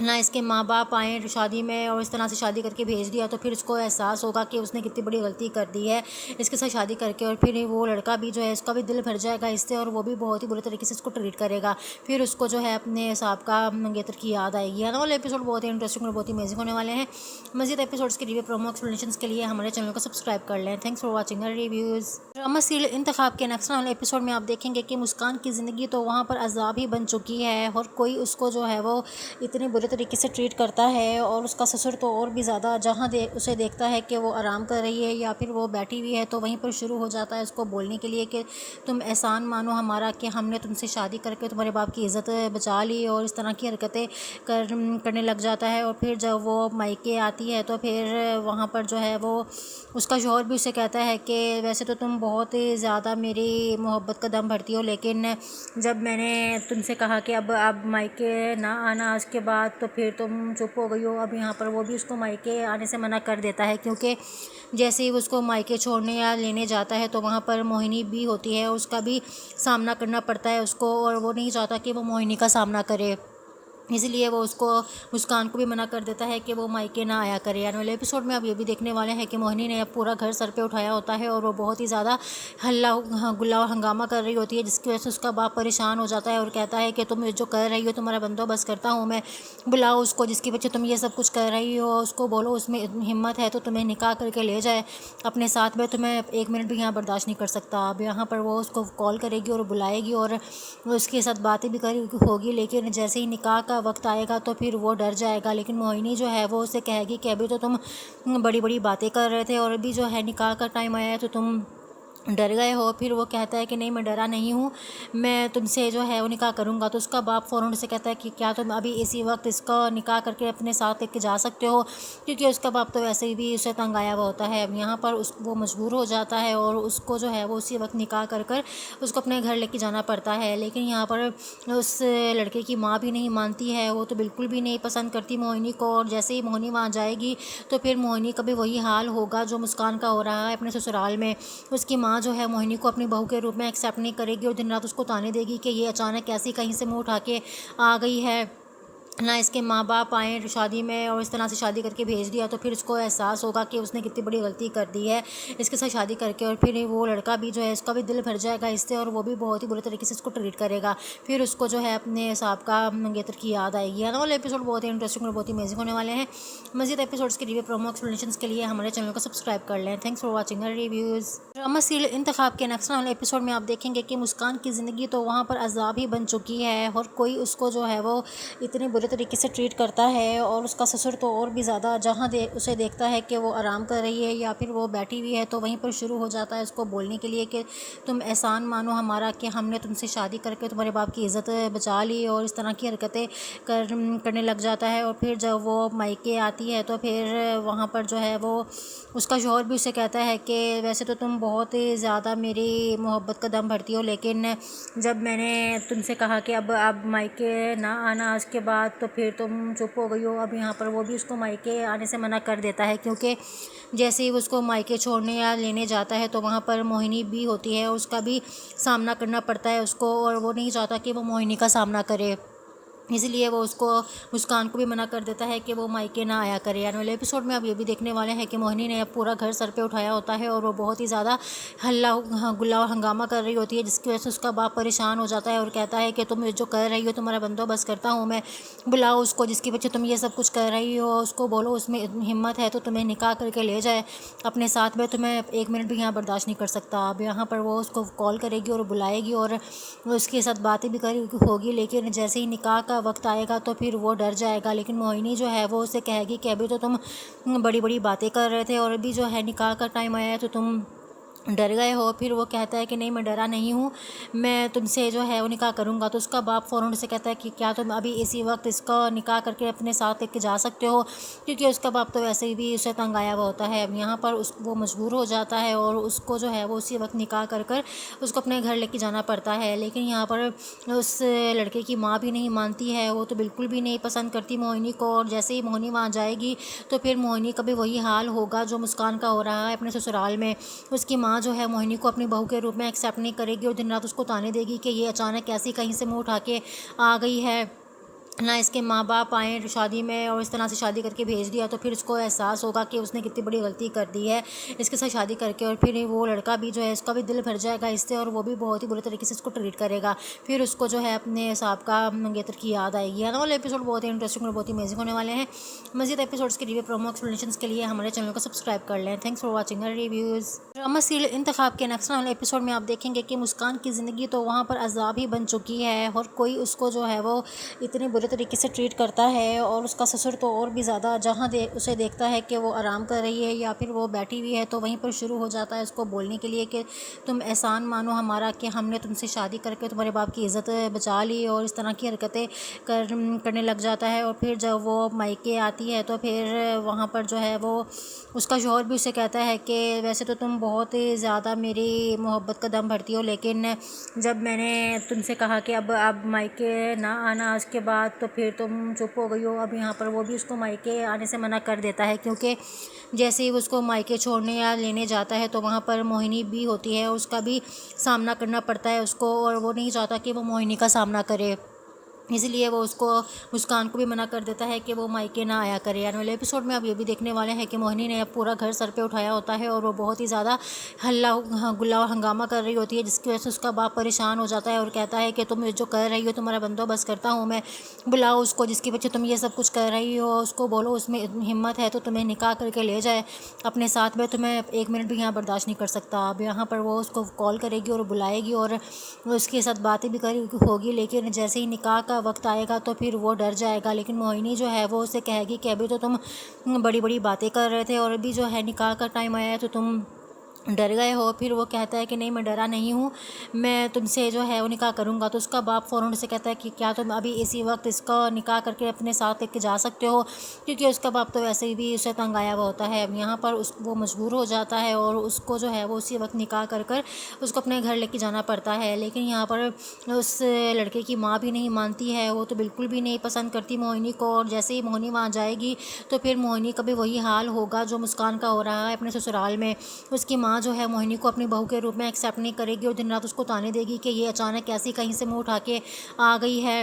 نہ اس کے ماں باپ آئیں شادی میں اور اس طرح سے شادی کر کے بھیج دیا، تو پھر اس کو احساس ہوگا کہ اس نے کتنی بڑی غلطی کر دی ہے اس کے ساتھ شادی کر کے، اور پھر وہ لڑکا بھی جو ہے اس کا بھی دل بھر جائے گا اس سے اور وہ بھی بہت ہی برے طریقے سے اس کو ٹریٹ کرے گا، پھر اس کو جو ہے اپنے سابقہ منگیتر کی یاد آئے گی۔ آنے والے ایپیسوڈ بہت ہی انٹرسٹنگ اور بہت ہی امیزنگ ہونے والے ہیں۔ مزید ایپیسوڈس کے لیے پرومو ایکسپلینیشنز کے لیے ہمارے چینل کو سبسکرائب کر لیں۔ Thanks for watching our reviews. Drama serial انتخاب کے نیکسٹ والے ایپیسوڈ میں آپ دیکھیں گے کہ مسکان کی زندگی تو وہاں پر عذاب ہی بن چکی ہے، اور کوئی اس کو جو ہے وہ اتنے برے طریقے سے ٹریٹ کرتا ہے، اور اس کا سسر تو اور بھی زیادہ، جہاں اسے دیکھتا ہے کہ وہ آرام کر رہی ہے یا پھر وہ بیٹھی ہوئی ہے تو وہیں پر شروع ہو جاتا ہے اس کو بولنے کے لیے کہ تم احسان مانو ہمارا کہ ہم نے تم سے شادی کر کے تمہارے باپ کی عزت بچا لی، اور اس طرح کی حرکتیں کرنے لگ جاتا ہے۔ اور پھر جب وہ مائکے آتی ہے تو پھر وہاں پر جو ہے وہ اس کا شوہر بھی اسے کہتا ہے کہ ویسے تو تم بہت ہی زیادہ میری محبت کا دم بھرتی ہو، لیکن جب میں نے تم سے کہا کہ اب مائکے نہ آنا اس کے بعد تو پھر تم چپ ہو گئی ہو۔ اب یہاں پر وہ بھی اس کو مائکے آنے سے منع کر دیتا ہے، کیونکہ جیسے ہی اس کو مائکے چھوڑنے یا لینے جاتا ہے تو وہاں پر موہنی بھی ہوتی ہے، اس کا بھی سامنا کرنا پڑتا ہے اس کو، اور وہ نہیں چاہتا کہ وہ موہنی کا سامنا کرے، اس لیے وہ اس کو مسکان کو بھی منع کر دیتا ہے کہ وہ مائکے نہ آیا کرے۔ آنے والے ایپیسوڈ میں اب یہ بھی دیکھنے والے ہیں کہ موہنی نے اب پورا گھر سر پہ اٹھایا ہوتا ہے اور وہ بہت ہی زیادہ ہلہ گلا ہنگامہ کر رہی ہوتی ہے، جس کی وجہ سے اس کا باپ پریشان ہو جاتا ہے اور کہتا ہے کہ تم جو کر رہی ہو تمہارا بندوبست کرتا ہوں میں، بلاؤ اس کو جس کی وجہ تم یہ سب کچھ کر رہی ہو، اس کو بولو اس میں ہمت ہے تو تمہیں نکاح کر کے لے جائے اپنے ساتھ میں، تمہیں ایک منٹ بھی یہاں برداشت نہیں کر سکتا۔ اب یہاں پر وہ اس کو کال کرے گی اور بلائے گی اور اس کے ساتھ باتیں بھی ہوگی، لیکن جیسے ہی نکاح کا وقت آئے گا تو پھر وہ ڈر جائے گا، لیکن موہنی جو ہے وہ اسے کہے گی کہ ابھی تو تم بڑی بڑی باتیں کر رہے تھے اور ابھی جو ہے نکاح کا ٹائم آیا ہے تو تم ڈر گئے ہو۔ پھر وہ کہتا ہے کہ نہیں میں ڈرا نہیں ہوں، میں تم سے جو ہے وہ نکاح کروں گا، تو اس کا باپ فوراً سے کہتا ہے کہ کیا تم ابھی اسی وقت اس کا نکاح کر کے اپنے ساتھ لے کے جا سکتے ہو، کیونکہ اس کا باپ تو ویسے بھی اسے تنگ آیا ہوا ہوتا ہے۔ اب یہاں پر وہ مجبور ہو جاتا ہے اور اس کو جو ہے وہ اسی وقت نکاح کر اس کو اپنے گھر لے کے جانا پڑتا ہے، لیکن یہاں پر اس لڑکے کی ماں بھی نہیں مانتی ہے، وہ تو بالکل بھی نہیں پسند کرتی موہنی کو، اور جیسے ہی موہنی وہاں جائے گی تو پھر موہنی کا بھی وہی حال ہوگا جو مسکان کا ہو رہا ہے اپنے سسرال میں۔ اس کی ماں جو ہے موہنی کو اپنی بہو کے روپ میں ایکسیپٹ نہیں کرے گی اور دن رات اس کو تانے دے گی کہ یہ اچانک ایسی کہیں سے منہ اٹھا کے آ گئی ہے، نہ اس کے ماں باپ آئیں شادی میں اور اس طرح سے شادی کر کے بھیج دیا، تو پھر اس کو احساس ہوگا کہ اس نے کتنی بڑی غلطی کر دی ہے اس کے ساتھ شادی کر کے، اور پھر وہ لڑکا بھی جو ہے اس کا بھی دل بھر جائے گا اس سے اور وہ بھی بہت ہی برے طریقے سے اس کو ٹریٹ کرے گا، پھر اس کو جو ہے اپنے حساب کا منگیتر کی یاد آئے گی۔ آنے والے ایپیسوڈ بہت ہی انٹرسٹنگ اور بہت ہی امیزنگ ہونے والے ہیں۔ مزید ایپیسوڈس کے ریویو پرومو ایکسپلینیشنز کے لیے ہمارے چینل کو سبسکرائب کر لیں۔ Thanks for watching our reviews. Drama serial انتخاب کے نیکسٹ والے ایپیسوڈ میں آپ دیکھیں گے کہ مسکان کی زندگی تو وہاں پر عذاب ہی بن چکی ہے، اور کوئی اس کو جو ہے وہ اتنے برے طریقے سے ٹریٹ کرتا ہے، اور اس کا سسر تو اور بھی زیادہ، جہاں اسے دیکھتا ہے کہ وہ آرام کر رہی ہے یا پھر وہ بیٹھی ہوئی ہے تو وہیں پر شروع ہو جاتا ہے اس کو بولنے کے لیے کہ تم احسان مانو ہمارا کہ ہم نے تم سے شادی کر کے تمہارے باپ کی عزت بچا لی، اور اس طرح کی حرکتیں کرنے لگ جاتا ہے۔ اور پھر جب وہ مائکے آتی ہے تو پھر وہاں پر جو ہے وہ اس کا شوہر بھی اسے کہتا ہے کہ ویسے تو تم بہت ہی زیادہ میری محبت کا دم بھرتی ہو، لیکن جب میں نے تم سے کہا کہ اب مائکے نہ آنا اس کے بعد تو پھر تم چپ ہو گئی ہو۔ اب یہاں پر وہ بھی اس کو مائکے آنے سے منع کر دیتا ہے، کیونکہ جیسے ہی اس کو مائکے چھوڑنے یا لینے جاتا ہے تو وہاں پر موہنی بھی ہوتی ہے، اس کا بھی سامنا کرنا پڑتا ہے اس کو، اور وہ نہیں چاہتا کہ وہ موہنی کا سامنا کرے، اس لیے وہ اس کو مسکان کو بھی منع کر دیتا ہے کہ وہ مائکے نہ آیا کرے۔ آنے والے ایپیسوڈ میں اب یہ بھی دیکھنے والے ہیں کہ موہنی نے اب پورا گھر سر پہ اٹھایا ہوتا ہے اور وہ بہت ہی زیادہ ہلہ گلا ہنگامہ کر رہی ہوتی ہے، جس کی وجہ سے اس کا باپ پریشان ہو جاتا ہے اور کہتا ہے کہ تم جو کر رہی ہو تمہارا بندوبست کرتا ہوں میں، بلاؤ اس کو جس کی وجہ تم یہ سب کچھ کر رہی ہو، اس کو بولو اس میں ہمت ہے تو تمہیں نکاح کر کے لے جائے اپنے ساتھ میں، تمہیں ایک منٹ بھی یہاں برداشت نہیں کر سکتا۔ اب یہاں پر وہ اس کو کال کرے گی اور بلائے گی اور اس کے ساتھ باتیں بھی ہوگی، لیکن جیسے ہی نکاح کا وقت آئے گا تو پھر وہ ڈر جائے گا، لیکن موہنی جو ہے وہ اسے کہے گی کہ ابھی تو تم بڑی بڑی باتیں کر رہے تھے اور ابھی جو ہے نکاح کا ٹائم آیا ہے تو تم ڈر گئے ہو۔ پھر وہ کہتا ہے کہ نہیں میں ڈرا نہیں ہوں، میں تم سے جو ہے وہ نکاح کروں گا، تو اس کا باپ فوراً سے کہتا ہے کہ کیا تم ابھی اسی وقت اس کا نکاح کر کے اپنے ساتھ لے کے جا سکتے ہو، کیونکہ اس کا باپ تو ویسے بھی اسے تنگ آیا ہوا ہوتا ہے۔ اب یہاں پر وہ مجبور ہو جاتا ہے اور اس کو جو ہے وہ اسی وقت نکاح کر اس کو اپنے گھر لے کے جانا پڑتا ہے، لیکن یہاں پر اس لڑکے کی ماں بھی نہیں مانتی ہے، وہ تو بالکل بھی نہیں پسند کرتی موہنی کو، اور جیسے ہی موہنی وہاں جائے گی تو پھر موہنی کا بھی وہی حال ہوگا جو مسکان کا ہو رہا ہے اپنے سسرال میں۔ اس کی ماں جو ہے موہنی کو اپنی بہو کے روپ میں ایکسیپٹ نہیں کرے گی اور دن رات اس کو تانے دے گی کہ یہ اچانک ایسی کہیں سے منہ اٹھا کے آ گئی ہے، نہ اس کے ماں باپ آئیں شادی میں اور اس طرح سے شادی کر کے بھیج دیا، تو پھر اس کو احساس ہوگا کہ اس نے کتنی بڑی غلطی کر دی ہے اس کے ساتھ شادی کر کے، اور پھر وہ لڑکا بھی جو ہے اس کا بھی دل بھر جائے گا اس سے اور وہ بھی بہت ہی برے طریقے سے اس کو ٹریٹ کرے گا، پھر اس کو جو ہے اپنے حساب کا منگیتر کی یاد آئے گی۔ آنے والے ایپیسوڈ بہت ہی انٹرسٹنگ اور بہت ہی امیزنگ ہونے والے ہیں۔ مزید ایپیسوڈس کے ریویو پرومو ایکسپلینیشنز کے لیے ہمارے چینل کو سبسکرائب کر لیں۔ Thanks for watching our reviews. Drama serial انتخاب کے نیکسٹ والے ایپیسوڈ میں آپ دیکھیں گے کہ مسکان کی زندگی تو وہاں پر عذاب ہی بن چکی ہے، اور کوئی اس کو جو ہے وہ اتنے برے طریقے سے ٹریٹ کرتا ہے، اور اس کا سسر تو اور بھی زیادہ جہاں اسے دیکھتا ہے کہ وہ آرام کر رہی ہے یا پھر وہ بیٹھی ہوئی ہے تو وہیں پر شروع ہو جاتا ہے اس کو بولنے کے لیے کہ تم احسان مانو ہمارا کہ ہم نے تم سے شادی کر کے تمہارے باپ کی عزت بچا لی، اور اس طرح کی حرکتیں کرنے لگ جاتا ہے۔ اور پھر جب وہ مائکے آتی ہے تو پھر وہاں پر جو ہے وہ اس کا شوہر بھی اسے کہتا ہے کہ ویسے تو تم بہت ہی زیادہ میری محبت کا دم بھرتی ہو، لیکن جب میں نے تم سے کہا کہ اب مائکے نہ آنا اس کے بعد تو پھر تم چپ ہو گئی ہو۔ اب یہاں پر وہ بھی اس کو مائکے آنے سے منع کر دیتا ہے، کیونکہ جیسے ہی اس کو مائکے چھوڑنے یا لینے جاتا ہے تو وہاں پر موہنی بھی ہوتی ہے، اس کا بھی سامنا کرنا پڑتا ہے اس کو، اور وہ نہیں چاہتا کہ وہ موہنی کا سامنا کرے، اس لیے وہ اس کو مسکان کو بھی منع کر دیتا ہے کہ وہ مائکے نہ آیا کرے۔ آنے والے ایپیسوڈ میں اب یہ بھی دیکھنے والے ہیں کہ موہنی نے اب پورا گھر سر پہ اٹھایا ہوتا ہے اور وہ بہت ہی زیادہ ہلہ گلا ہنگامہ کر رہی ہوتی ہے، جس کی وجہ سے اس کا باپ پریشان ہو جاتا ہے اور کہتا ہے کہ تم جو کر رہی ہو تمہارا بندوبست کرتا ہوں میں، بلاؤ اس کو جس کی وجہ تم یہ سب کچھ کر رہی ہو، اس کو بولو اس میں ہمت ہے تو تمہیں نکاح کر کے لے جائے اپنے ساتھ میں، تمہیں ایک منٹ بھی یہاں برداشت نہیں کر سکتا۔ اب یہاں پر وہ اس کو کال کرے گی اور بلائے گی اور اس کے ساتھ باتیں بھی ہوگی، لیکن جیسے ہی نکاح کا وقت آئے گا تو پھر وہ ڈر جائے گا، لیکن موہنی جو ہے وہ اسے کہے گی کہ ابھی تو تم بڑی بڑی باتیں کر رہے تھے اور ابھی جو ہے نکاح کا ٹائم آیا ہے تو تم ڈر گئے ہو۔ پھر وہ کہتا ہے کہ نہیں میں ڈرا نہیں ہوں، میں تم سے جو ہے وہ نکاح کروں گا، تو اس کا باپ فوراً سے کہتا ہے کہ کیا تم ابھی اسی وقت اس کا نکاح کر کے اپنے ساتھ لے کے جا سکتے ہو، کیونکہ اس کا باپ تو ویسے بھی اسے تنگ آیا ہوا ہوتا ہے۔ اب یہاں پر وہ مجبور ہو جاتا ہے اور اس کو جو ہے وہ اسی وقت نکاح کر اس کو اپنے گھر لے کے جانا پڑتا ہے، لیکن یہاں پر اس لڑکے کی ماں بھی نہیں مانتی ہے، وہ تو بالکل بھی نہیں پسند کرتی موہنی کو، اور جیسے ہی موہنی وہاں جائے گی تو پھر موہنی کا بھی وہی حال ہوگا جو مسکان کا ہو رہا ہے اپنے سسرال میں۔ اس کی ماں جو ہے موہنی کو اپنی بہو کے روپ میں ایکسیپٹ نہیں کرے گی اور دن رات اس کو تانے دے گی کہ یہ اچانک ایسی کہیں سے منہ اٹھا کے آ گئی ہے،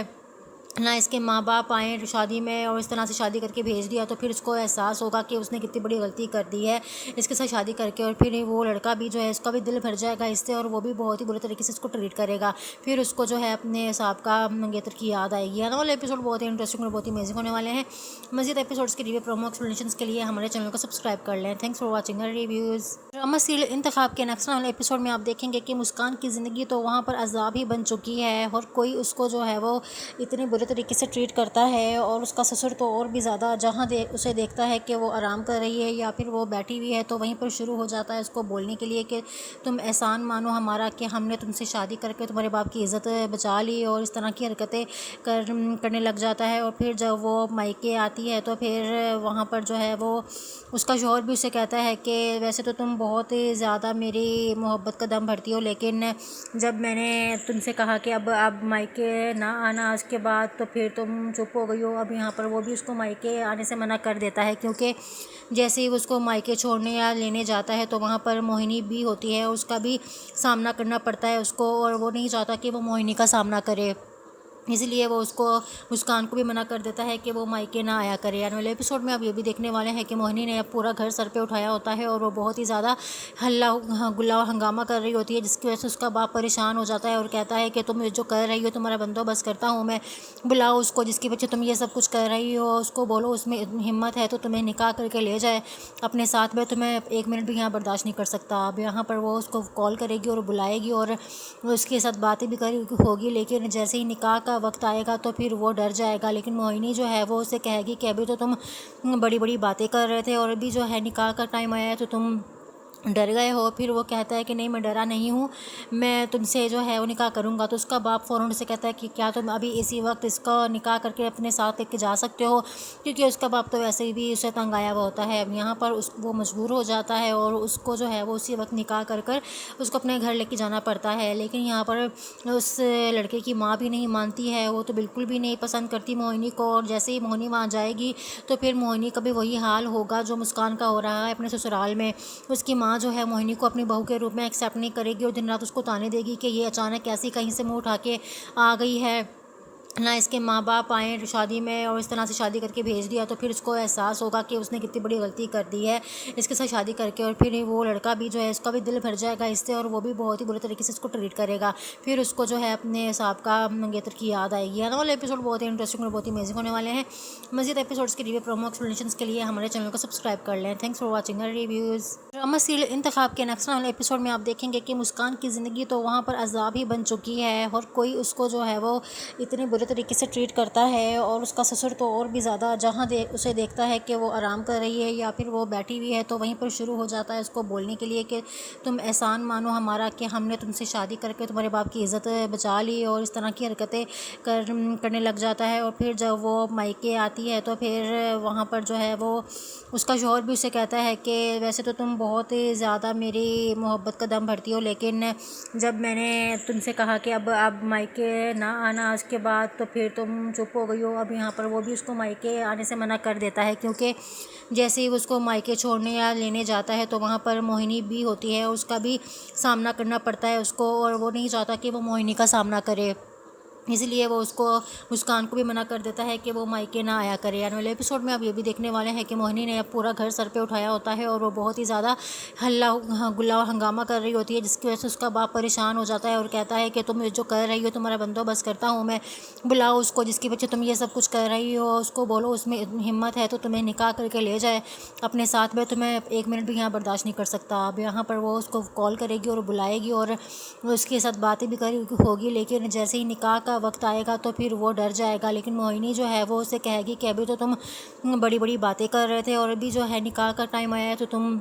نہ اس کے ماں باپ آئیں شادی میں اور اس طرح سے شادی کر کے بھیج دیا، تو پھر اس کو احساس ہوگا کہ اس نے کتنی بڑی غلطی کر دی ہے اس کے ساتھ شادی کر کے، اور پھر وہ لڑکا بھی جو ہے اس کا بھی دل بھر جائے گا اس سے اور وہ بھی بہت ہی برے طریقے سے اس کو ٹریٹ کرے گا، پھر اس کو جو ہے اپنے سابقہ منگیتر کی یاد آئے گی۔ آنے والے ایپیسوڈ بہت ہی انٹرسٹنگ اور بہت ہی امیزنگ ہونے والے ہیں۔ مزید ایپیسوڈس کے ریویو پرومو ایکسپلینیشنز کے لیے ہمارے چینل کو سبسکرائب کر لیں۔ تھینکس فار واچنگ اور ریویوز۔ ڈرامہ سیریل انتخاب کے نیکسٹ والے ایپیسوڈ میں آپ دیکھیں گے کہ مسکان کی زندگی تو وہاں پر عذاب ہی بن چکی ہے، اور کوئی اس کو جو ہے وہ اتنے برے طریقے سے ٹریٹ کرتا ہے، اور اس کا سسر تو اور بھی زیادہ جہاں اسے دیکھتا ہے کہ وہ آرام کر رہی ہے یا پھر وہ بیٹھی ہوئی ہے تو وہیں پر شروع ہو جاتا ہے اس کو بولنے کے لیے کہ تم احسان مانو ہمارا کہ ہم نے تم سے شادی کر کے تمہارے باپ کی عزت بچا لی، اور اس طرح کی حرکتیں کرنے لگ جاتا ہے۔ اور پھر جب وہ مائکے آتی ہے تو پھر وہاں پر جو ہے وہ اس کا شوہر بھی اسے کہتا ہے کہ ویسے تو تم بہت ہی زیادہ میری محبت کا دم بھرتی ہو، لیکن جب میں نے تم سے کہا کہ اب مائکے نہ آنا اس کے بعد تو پھر تم چپ ہو گئی ہو۔ اب یہاں پر وہ بھی اس کو مائکے آنے سے منع کر دیتا ہے، کیونکہ جیسے ہی اس کو مائکے چھوڑنے یا لینے جاتا ہے تو وہاں پر موہنی بھی ہوتی ہے، اس کا بھی سامنا کرنا پڑتا ہے اس کو، اور وہ نہیں چاہتا کہ وہ موہنی کا سامنا کرے، اس لیے وہ اس کو مسکان کو بھی منع کر دیتا ہے کہ وہ مائکے نہ آیا کرے۔ آنے والے ایپیسوڈ میں اب یہ بھی دیکھنے والے ہیں کہ موہنی نے اب پورا گھر سر پہ اٹھایا ہوتا ہے اور وہ بہت ہی زیادہ ہلہ گلا ہنگامہ کر رہی ہوتی ہے، جس کی وجہ سے اس کا باپ پریشان ہو جاتا ہے اور کہتا ہے کہ تم جو کر رہی ہو تمہارا بندوبست کرتا ہوں میں، بلاؤ اس کو جس کی وجہ تم یہ سب کچھ کر رہی ہو، اس کو بولو اس میں ہمت ہے تو تمہیں نکاح کر کے لے جائے اپنے ساتھ میں، تمہیں ایک منٹ بھی یہاں برداشت نہیں کر سکتا۔ اب یہاں پر وہ اس کو کال کرے گی اور بلائے گی اور اس کے ساتھ باتیں بھی ہوگی، لیکن جیسے ہی نکاح کا وقت آئے گا تو پھر وہ ڈر جائے گا، لیکن موہنی جو ہے وہ اسے کہے گی کہ ابھی تو تم بڑی بڑی باتیں کر رہے تھے اور ابھی جو ہے نکاح کا ٹائم آیا ہے تو تم ڈر گئے ہو۔ پھر وہ کہتا ہے کہ نہیں میں ڈرا نہیں ہوں، میں تم سے جو ہے وہ نکاح کروں گا، تو اس کا باپ فوراً سے کہتا ہے کہ کیا تم ابھی اسی وقت اس کا نکاح کر کے اپنے ساتھ لے کے جا سکتے ہو، کیونکہ اس کا باپ تو ویسے بھی اسے تنگ آیا ہوا ہوتا ہے۔ اب یہاں پر وہ مجبور ہو جاتا ہے اور اس کو جو ہے وہ اسی وقت نکاح کر اس کو اپنے گھر لے کے جانا پڑتا ہے، لیکن یہاں پر اس لڑکے کی ماں بھی نہیں مانتی ہے، وہ تو بالکل بھی نہیں پسند کرتی موہنی کو، اور جیسے ہی موہنی وہاں جائے گی تو پھر موہنی کا بھی وہی حال ہوگا جو مسکان کا ہو رہا ہے اپنے سسرال میں۔ اس کی ماں جو ہے موہنی کو اپنی بہو کے روپ میں ایکسیپٹ نہیں کرے گی اور دن رات اس کو تانے دے گی کہ یہ اچانک ایسی کہیں سے منہ اٹھا کے آ گئی ہے، نہ اس کے ماں باپ آئیں شادی میں اور اس طرح سے شادی کر کے بھیج دیا، تو پھر اس کو احساس ہوگا کہ اس نے کتنی بڑی غلطی کر دی ہے اس کے ساتھ شادی کر کے، اور پھر وہ لڑکا بھی جو ہے اس کا بھی دل بھر جائے گا اس سے اور وہ بھی بہت ہی برے طریقے سے اس کو ٹریٹ کرے گا، پھر اس کو جو ہے اپنے سابقہ منگیتر کی یاد آئے گی۔ آنے والے ایپیسوڈ بہت ہی انٹرسٹنگ اور بہت ہی امیزنگ ہونے والے ہیں۔ مزید ایپیسوڈس کے ریویو پرومو ایکسپلینیشنز کے لیے ہمارے چینل کو سبسکرائب کر لیں۔ تھینکس فار واچنگ اور ریویوز۔ ڈرامہ سیریل انتخاب کے نیکسٹ والے ایپیسوڈ میں آپ دیکھیں گے کہ مسکان کی زندگی تو وہاں پر عذاب ہی بن چکی ہے، اور کوئی اس کو جو ہے وہ اتنے برے طریقے سے ٹریٹ کرتا ہے، اور اس کا سسر تو اور بھی زیادہ، جہاں اسے دیکھتا ہے کہ وہ آرام کر رہی ہے یا پھر وہ بیٹھی ہوئی ہے تو وہیں پر شروع ہو جاتا ہے اس کو بولنے کے لیے کہ تم احسان مانو ہمارا کہ ہم نے تم سے شادی کر کے تمہارے باپ کی عزت بچا لی، اور اس طرح کی حرکتیں کرنے لگ جاتا ہے۔ اور پھر جب وہ مائکے آتی ہے تو پھر وہاں پر جو ہے وہ اس کا شوہر بھی اسے کہتا ہے کہ ویسے تو تم بہت ہی زیادہ میری محبت کا دم بھرتی ہو، لیکن جب میں نے تم سے کہا کہ اب مائکے نہ آنا اس کے بعد تو پھر تم چپ ہو گئی ہو۔ اب یہاں پر وہ بھی اس کو مائکے آنے سے منع کر دیتا ہے، کیونکہ جیسے ہی وہ اس کو مائکے چھوڑنے یا لینے جاتا ہے تو وہاں پر موہنی بھی ہوتی ہے، اس کا بھی سامنا کرنا پڑتا ہے اس کو، اور وہ نہیں چاہتا کہ وہ موہنی کا سامنا کرے، اس لیے وہ اس کو مسکان کو بھی منع کر دیتا ہے کہ وہ مائکے نہ آیا کرے۔ آنے والے ایپیسوڈ میں اب یہ بھی دیکھنے والے ہیں کہ موہنی نے اب پورا گھر سر پہ اٹھایا ہوتا ہے اور وہ بہت ہی زیادہ ہلا گلا ہنگامہ کر رہی ہوتی ہے، جس کی وجہ سے اس کا باپ پریشان ہو جاتا ہے اور کہتا ہے کہ تم جو کر رہی ہو تمہارا بندوبست کرتا ہوں میں، بلاؤ اس کو جس کی وجہ تم یہ سب کچھ کر رہی ہو، اس کو بولو اس میں ہمت ہے تو تمہیں نکاح کر کے لے جائے اپنے ساتھ میں، تمہیں ایک منٹ بھی یہاں برداشت نہیں کر سکتا۔ اب یہاں پر وہ اس کو کال کرے گی اور بلائے گی اور اس کے ساتھ باتیں بھی ہوگی، لیکن جیسے ہی نکاح کا وقت آئے گا تو پھر وہ ڈر جائے گا۔ لیکن موہنی جو ہے وہ اسے کہے گی کہ ابھی تو تم بڑی بڑی باتیں کر رہے تھے اور ابھی جو ہے نکاح کا ٹائم آیا ہے تو تم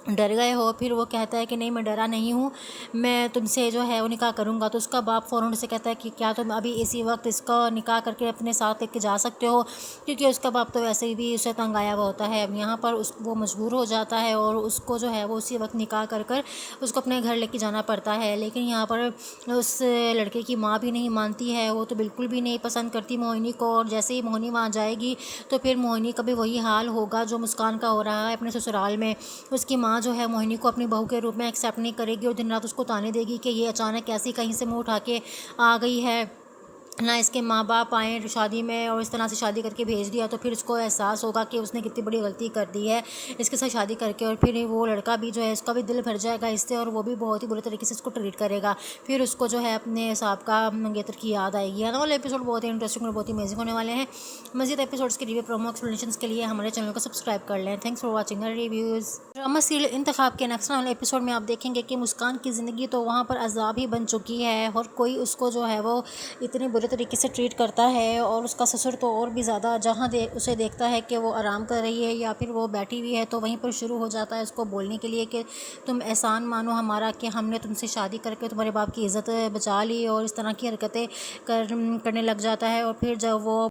ڈر گئے ہو۔ پھر وہ کہتا ہے کہ نہیں میں ڈرا نہیں ہوں، میں تم سے جو ہے وہ نکاح کروں گا۔ تو اس کا باپ فوراً سے کہتا ہے کہ کیا تم ابھی اسی وقت اس کا نکاح کر کے اپنے ساتھ لے کے جا سکتے ہو، کیونکہ اس کا باپ تو ویسے بھی اسے تنگ آیا ہوا ہوتا ہے۔ اب یہاں پر وہ مجبور ہو جاتا ہے اور اس کو جو ہے وہ اسی وقت نکاح کر اس کو اپنے گھر لے کے جانا پڑتا ہے، لیکن یہاں پر اس لڑکے کی ماں بھی نہیں مانتی ہے، وہ تو بالکل بھی نہیں پسند کرتی موہنی کو، اور جیسے ہی موہنی وہاں جائے گی تو پھر موہنی کا بھی وہی حال ہوگا جو مسکان کا ہو رہا ہے اپنے سسرال میں۔ اس کی ماں جو ہے موہنی کو اپنی بہو کے روپ میں ایکسیپٹ نہیں کرے گی اور دن رات اس کو تانے دے گی کہ یہ اچانک ایسی کہیں سے منہ اٹھا کے آ گئی ہے، نہ اس کے ماں باپ آئیں شادی میں اور اس طرح سے شادی کر کے بھیج دیا۔ تو پھر اس کو احساس ہوگا کہ اس نے کتنی بڑی غلطی کر دی ہے اس کے ساتھ شادی کر کے، اور پھر وہ لڑکا بھی جو ہے اس کا بھی دل بھر جائے گا اس سے اور وہ بھی بہت ہی برے طریقے سے اس کو ٹریٹ کرے گا۔ پھر اس کو جو ہے اپنے سابقہ منگیتر کی یاد آئے گی۔ آنے والے ایپیسوڈ بہت ہی انٹرسٹنگ اور بہت ہی امیزنگ ہونے والے ہیں۔ مزید ایپیسوڈس کے ریویو پرومو ایکسپلینیشنز کے لیے ہمارے چینل کو سبسکرائب کر لیں۔ تھینکس فار واچنگ اور ریویوز۔ ڈرامہ سیریل انتخاب کے نیکسٹ والے ایپیسوڈ میں آپ دیکھیں گے کہ مسکان کی زندگی تو وہاں پر عذاب ہی بن چکی ہے، اور کوئی اس کو جو ہے وہ اتنے برے طریقے سے ٹریٹ کرتا ہے، اور اس کا سسر تو اور بھی زیادہ، جہاں اسے دیکھتا ہے کہ وہ آرام کر رہی ہے یا پھر وہ بیٹھی ہوئی ہے تو وہیں پر شروع ہو جاتا ہے اس کو بولنے کے لیے کہ تم احسان مانو ہمارا کہ ہم نے تم سے شادی کر کے تمہارے باپ کی عزت بچا لی، اور اس طرح کی حرکتیں کرنے لگ جاتا ہے۔ اور پھر جب وہ